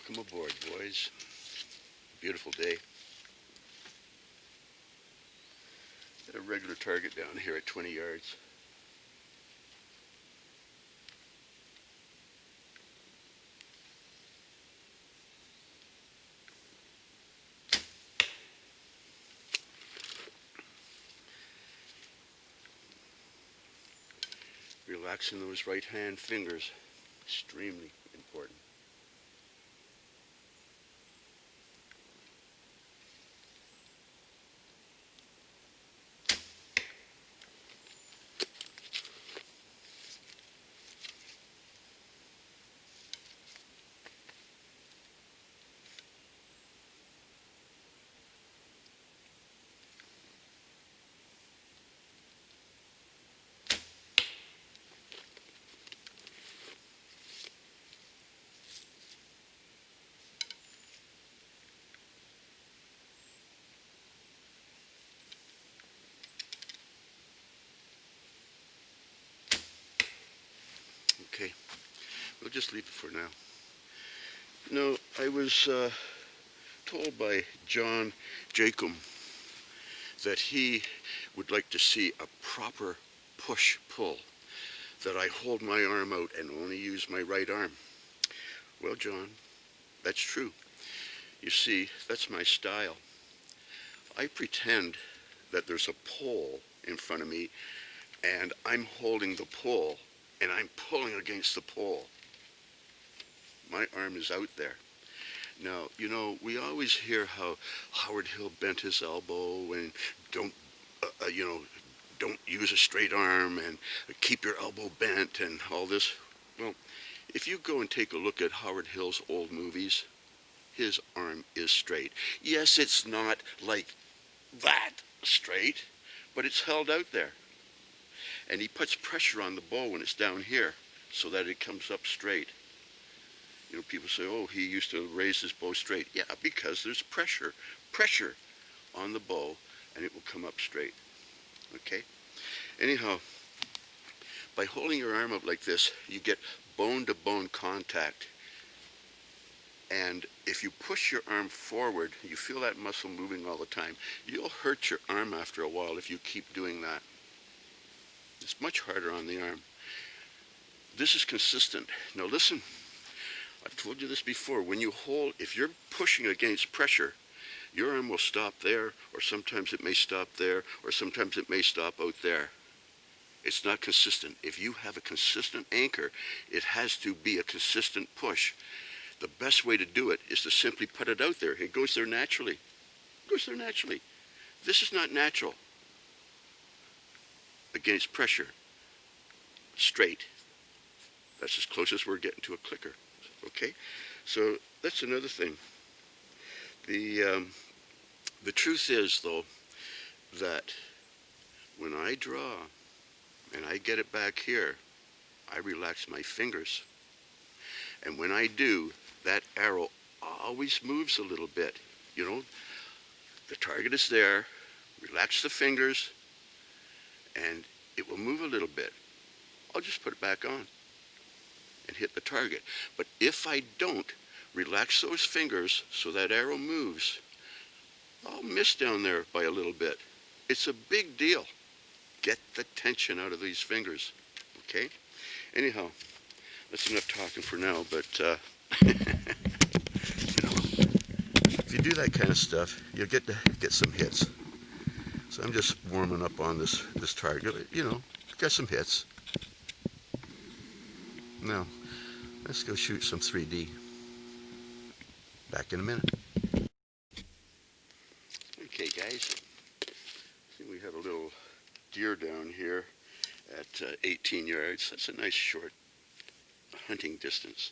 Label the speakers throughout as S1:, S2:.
S1: Welcome aboard, boys. Beautiful day. Got a regular target down here at 20 yards. Relaxing those right hand fingers, extremely important. Okay, we'll just leave it for now. No, I was told by John Jacob that he would like to see a proper push-pull, that I hold my arm out and only use my right arm. Well, John, that's true. You see, that's my style. I pretend that there's a pole in front of me and I'm holding the pole and I'm pulling against the pole. My arm is out there. Now, you know, we always hear how Howard Hill bent his elbow and don't use a straight arm and keep your elbow bent and all this. Well, if you go and take a look at Howard Hill's old movies, his arm is straight. Yes, it's not like that straight, but it's held out there. And he puts pressure on the bow when it's down here so that it comes up straight. You know, people say, oh, he used to raise his bow straight. Yeah, because there's pressure on the bow, and it will come up straight. Okay? Anyhow, by holding your arm up like this, you get bone-to-bone contact. And if you push your arm forward, you feel that muscle moving all the time. You'll hurt your arm after a while if you keep doing that. It's much harder on the arm. This is consistent. Now listen, I've told you this before. When you hold, if you're pushing against pressure, your arm will stop there, or sometimes it may stop there, or sometimes it may stop out there. It's not consistent. If you have a consistent anchor, it has to be a consistent push. The best way to do it is to simply put it out there. It goes there naturally. It goes there naturally. This is not natural. Against pressure. Straight. That's as close as we're getting to a clicker. Okay? So that's another thing. The truth is, though, that when I draw and I get it back here, I relax my fingers. And when I do, that arrow always moves a little bit. You know, the target is there, relax the fingers, and it will move a little bit. I'll just put it back on and hit the target. But if I don't relax those fingers so that arrow moves, I'll miss down there by a little bit. It's a big deal. Get the tension out of these fingers, okay? Anyhow, that's enough talking for now, but you know, if you do that kind of stuff, you'll get some hits. So I'm just warming up on this target. You know, got some hits. Now, let's go shoot some 3D. Back in a minute. Okay, guys. See, we have a little deer down here at 18 yards. That's a nice short hunting distance.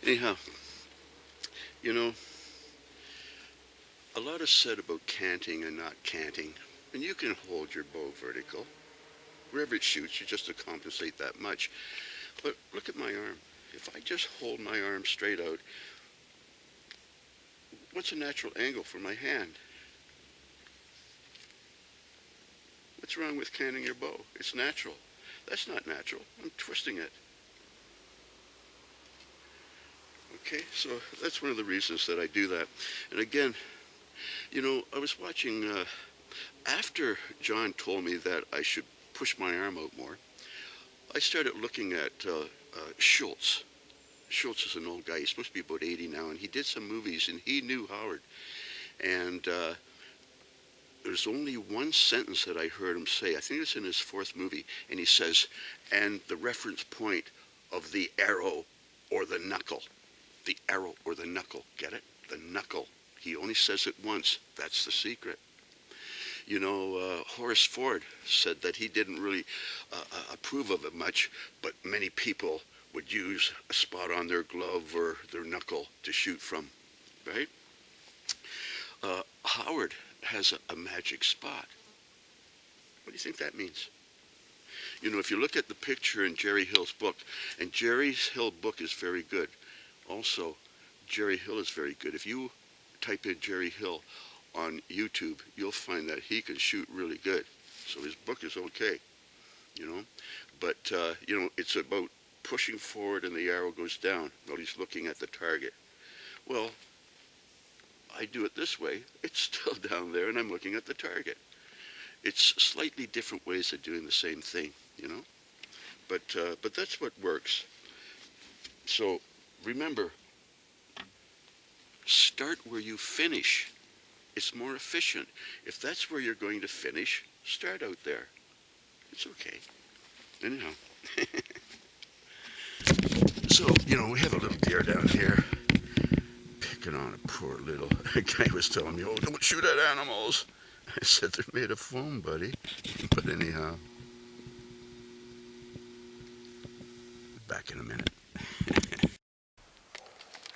S1: Anyhow, you know, a lot is said about canting and not canting, and you can hold your bow vertical. Wherever it shoots, you just to compensate that much. But look at my arm. If I just hold my arm straight out, what's a natural angle for my hand? What's wrong with canting your bow? It's natural. That's not natural. I'm twisting it. Okay, so that's one of the reasons that I do that. And again, I was watching, after John told me that I should push my arm out more, I started looking at Schultz. Schultz is an old guy. He's supposed to be about 80 now, and he did some movies, and he knew Howard. And there's only one sentence that I heard him say. I think it's in his fourth movie, and he says, and the reference point of the arrow or the knuckle. The arrow or the knuckle. Get it? The knuckle. He only says it once. That's the secret. Horace Ford said that he didn't really approve of it much, but many people would use a spot on their glove or their knuckle to shoot from, right? Howard has a magic spot. What do you think that means? If you look at the picture in Jerry Hill's book, and Jerry Hill's book is very good. Also, Jerry Hill is very good. If you type in Jerry Hill on YouTube, you'll find that he can shoot really good. So his book is okay, But, it's about pushing forward and the arrow goes down while he's looking at the target. Well, I do it this way. It's still down there and I'm looking at the target. It's slightly different ways of doing the same thing, But that's what works. So remember, start where you finish. It's more efficient. If that's where you're going to finish, start out there. It's okay. Anyhow. So, we have a little deer down here picking on a poor little guy was telling me, oh, don't shoot at animals. I said, they're made of foam, buddy. But anyhow, back in a minute.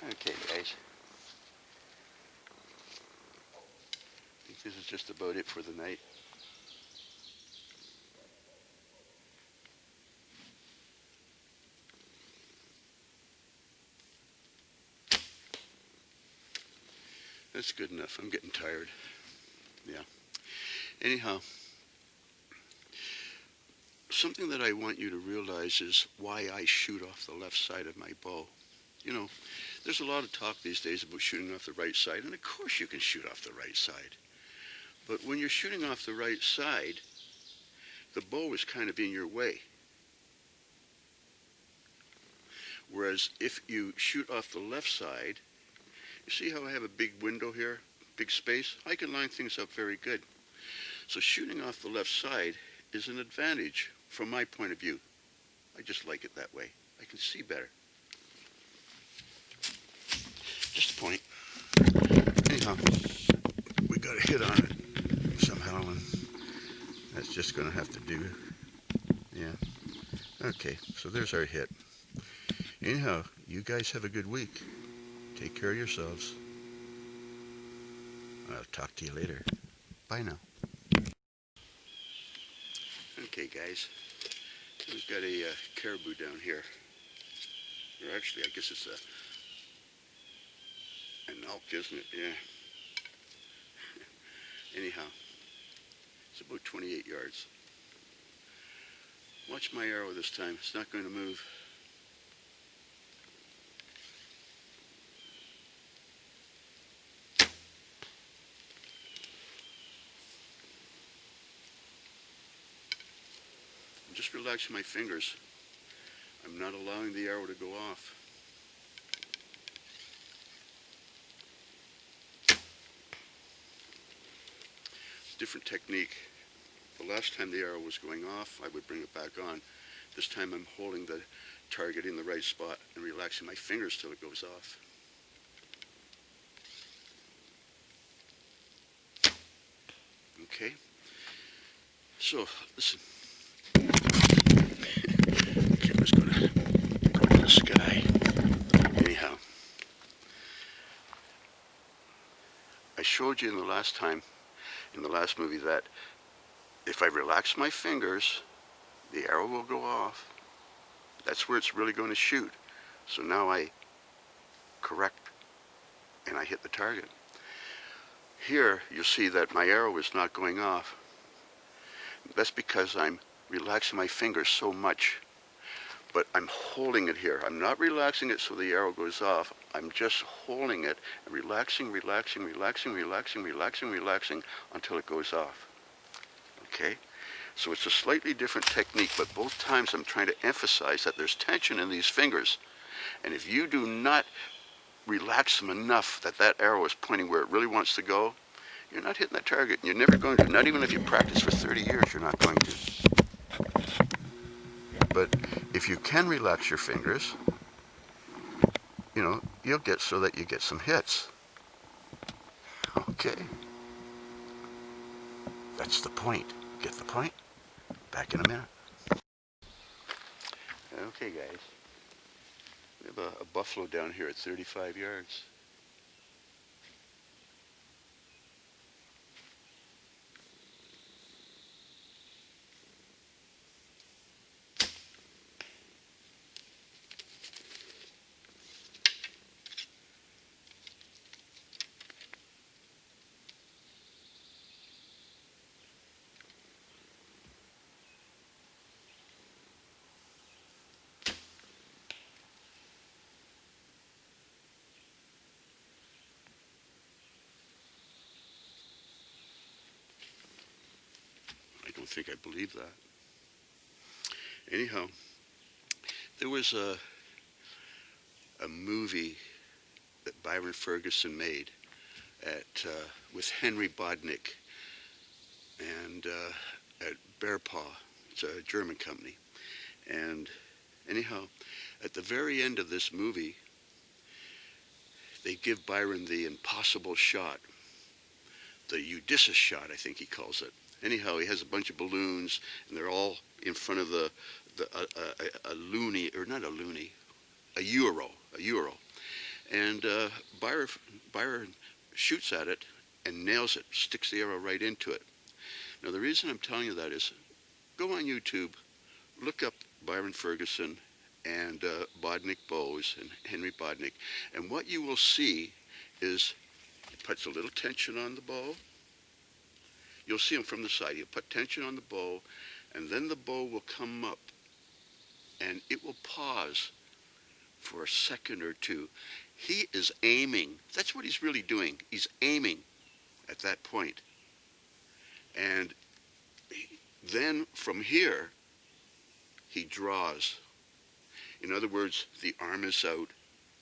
S1: Okay, guys. I think this is just about it for the night. That's good enough. I'm getting tired. Yeah. Anyhow, something that I want you to realize is why I shoot off the left side of my bow. There's a lot of talk these days about shooting off the right side, and of course you can shoot off the right side. But when you're shooting off the right side, the bow is kind of in your way. Whereas if you shoot off the left side, you see how I have a big window here, big space? I can line things up very good. So shooting off the left side is an advantage from my point of view. I just like it that way. I can see better. Just a point. Anyhow, we got a hit on it somehow, and that's just going to have to do. Yeah. Okay, so there's our hit. Anyhow, you guys have a good week. Take care of yourselves. I'll talk to you later. Bye now. Okay, guys. We've got a caribou down here. Or actually, I guess it's an elk, isn't it? Yeah. Anyhow, it's about 28 yards. Watch my arrow this time. It's not going to move. I'm just relaxing my fingers. I'm not allowing the arrow to go off. Different technique. The last time the arrow was going off, I would bring it back on. This time I'm holding the target in the right spot and relaxing my fingers till it goes off. Okay? So, listen. Camera's gonna go to the sky. Anyhow. I showed you in the last movie, that if I relax my fingers, the arrow will go off. That's where it's really going to shoot. So now I correct and I hit the target. Here you'll see that my arrow is not going off. That's because I'm relaxing my fingers so much, but I'm holding it here. I'm not relaxing it so the arrow goes off. I'm just holding it and relaxing until it goes off. Okay? So it's a slightly different technique, but both times I'm trying to emphasize that there's tension in these fingers. And if you do not relax them enough that that arrow is pointing where it really wants to go, you're not hitting that target. You're never going to. Not even if you practice for 30 years, you're not going to. But if you can relax your fingers, you know, you'll get so that you get some hits. Okay. That's the point. Get the point? Back in a minute. Okay, guys. We have a buffalo down here at 35 yards. I don't think I believe that. Anyhow, there was a movie that Byron Ferguson made with Henry Bodnick and at Bear Paw. It's a German company. And anyhow, at the very end of this movie, they give Byron the impossible shot, the Odysseus shot, I think he calls it. Anyhow, he has a bunch of balloons, and they're all in front of a euro. And Byron shoots at it and nails it, sticks the arrow right into it. Now, the reason I'm telling you that is, go on YouTube, look up Byron Ferguson and Bodnick bows and Henry Bodnick, and what you will see is he puts a little tension on the bow. You'll see him from the side. He'll put tension on the bow, and then the bow will come up, and it will pause for a second or two. He is aiming. That's what he's really doing. He's aiming at that point. And then from here, he draws. In other words, the arm is out,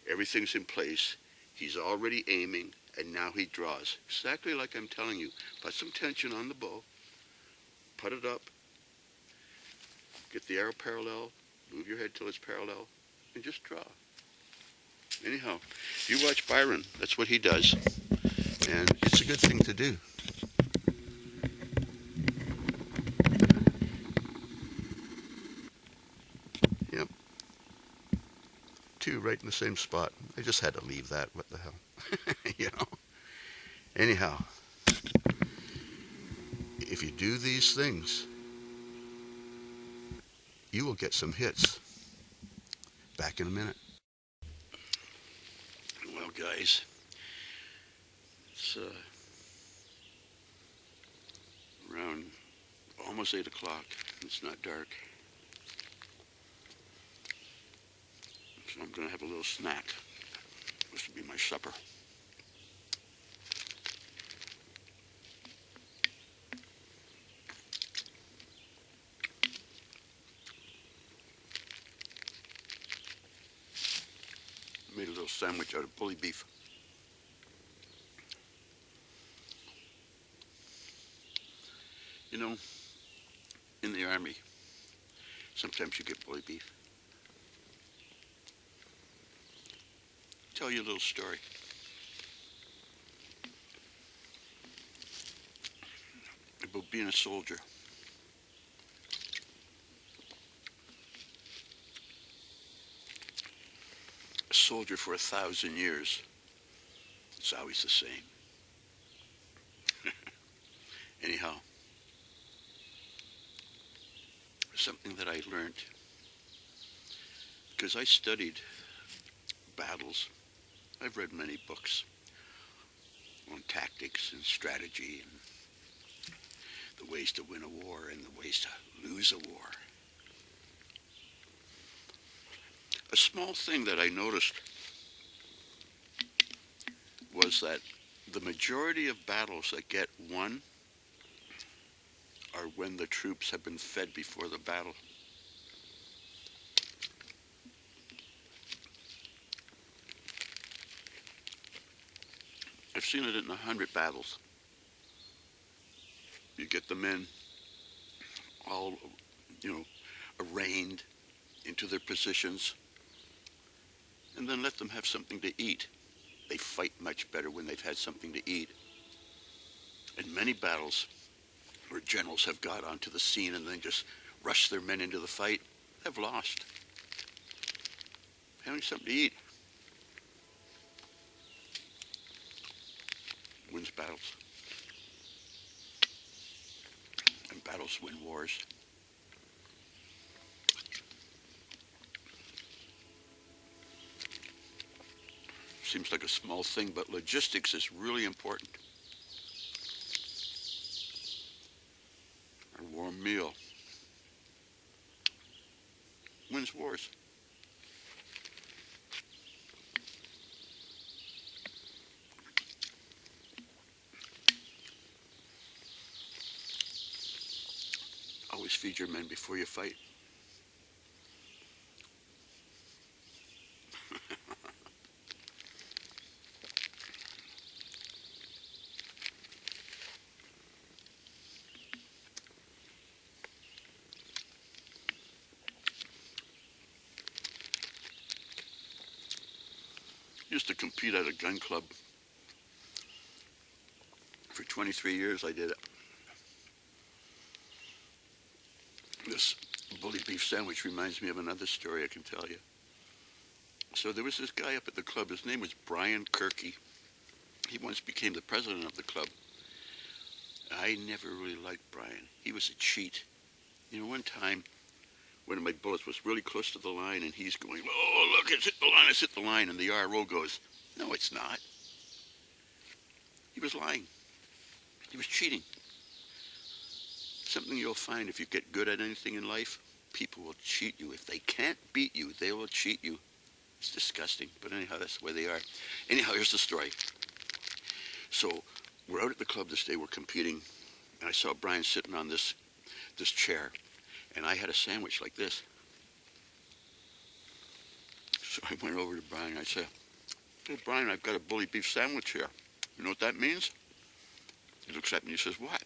S1: everything's in place, he's already aiming, and now he draws. Exactly like I'm telling you. Put some tension on the bow, put it up, get the arrow parallel, move your head till it's parallel, and just draw. Anyhow, you watch Byron, that's what he does, and it's a good thing to do. Yep. Two right in the same spot. I just had to leave that, what the hell. You know? Anyhow, if you do these things, you will get some hits. Back in a minute. Well, guys, it's around almost 8 o'clock. It's not dark. So I'm going to have a little snack. This will be my supper. Made a little sandwich out of bully beef. You know, in the Army, sometimes you get bully beef. Tell you a little story. About being a soldier. A soldier for 1,000 years. It's always the same. Anyhow, something that I learned, because I studied battles. I've read many books on tactics and strategy and the ways to win a war and the ways to lose a war. A small thing that I noticed was that the majority of battles that get won are when the troops have been fed before the battle. I've seen it in 100 battles. You get the men all, arraigned into their positions, and then let them have something to eat. They fight much better when they've had something to eat. In many battles where generals have got onto the scene and then just rushed their men into the fight, they've lost. Having something to eat wins battles. And battles win wars. Seems like a small thing, but logistics is really important. A warm meal wins wars. Always feed your men before you fight. Used to compete at a gun club. For 23 years I did it. This bully beef sandwich reminds me of another story I can tell you. So there was this guy up at the club. His name was Brian Kirky. He once became the president of the club. I never really liked Brian. He was a cheat. One time, one of my bullets was really close to the line, and he's going, "Oh, look, it's hit the line, it's hit the line." And the RO goes, "No, it's not." He was lying. He was cheating. Something you'll find if you get good at anything in life, people will cheat you. If they can't beat you, they will cheat you. It's disgusting, but anyhow, that's the way they are. Anyhow, here's the story. So we're out at the club this day, we're competing, and I saw Brian sitting on this chair, and I had a sandwich like this. So I went over to Brian and I said, "Hey, Brian, I've got a bully beef sandwich here. You know what that means?" He looks at me and he says, "What?"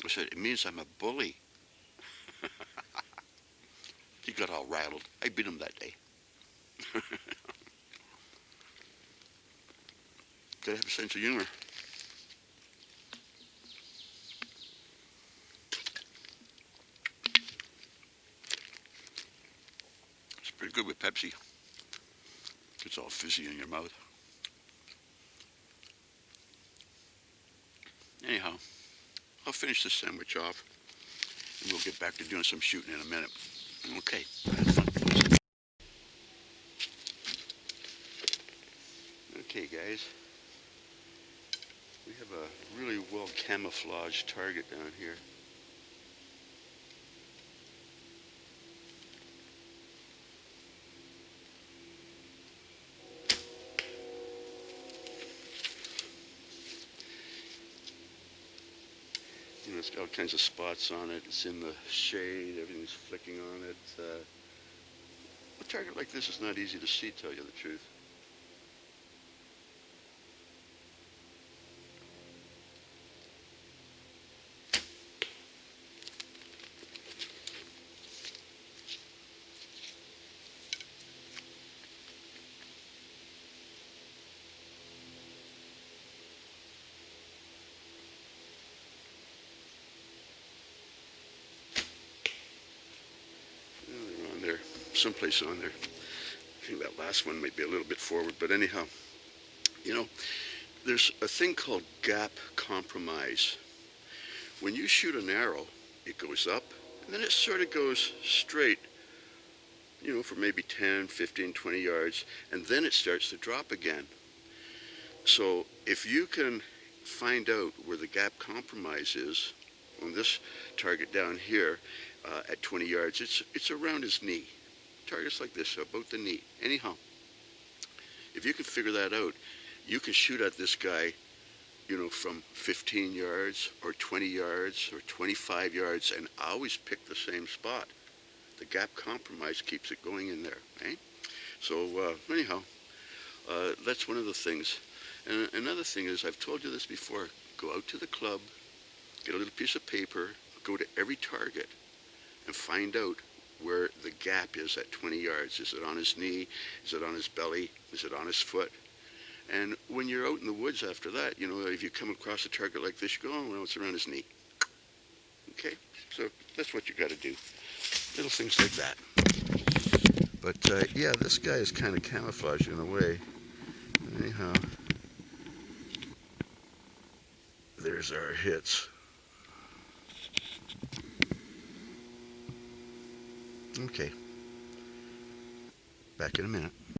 S1: I said, "It means I'm a bully." He got all rattled. I beat him that day. Gotta have a sense of humor. It's pretty good with Pepsi. It's all fizzy in your mouth. Anyhow, I'll finish this sandwich off, and we'll get back to doing some shooting in a minute. Okay. Okay, guys. We have a really well camouflaged target down here. It's got all kinds of spots on it. It's in the shade. Everything's flicking on it. A target like this is not easy to see, tell you the truth. Someplace on there. I think that last one might be a little bit forward, but anyhow, there's a thing called gap compromise. when you shoot an arrow, it goes up, and then it sort of goes straight, for maybe 10, 15, 20 yards, and then it starts to drop again. So if you can find out where the gap compromise is on this target down here at 20 yards, it's around his knee. Targets like this, about the knee. Anyhow, if you can figure that out, you can shoot at this guy, from 15 yards or 20 yards or 25 yards, and always pick the same spot. The gap compromise keeps it going in there, eh? So anyhow, that's one of the things. And another thing is, I've told you this before, go out to the club, get a little piece of paper, go to every target, and find out where the gap is at 20 yards. Is it on his knee? Is it on his belly? Is it on his foot? And when you're out in the woods after that, if you come across a target like this, you go, oh, well, it's around his knee. Okay? So that's what you got to do. Little things like that. But, yeah, this guy is kind of camouflaged in a way. Anyhow, there's our hits. Okay. Back in a minute.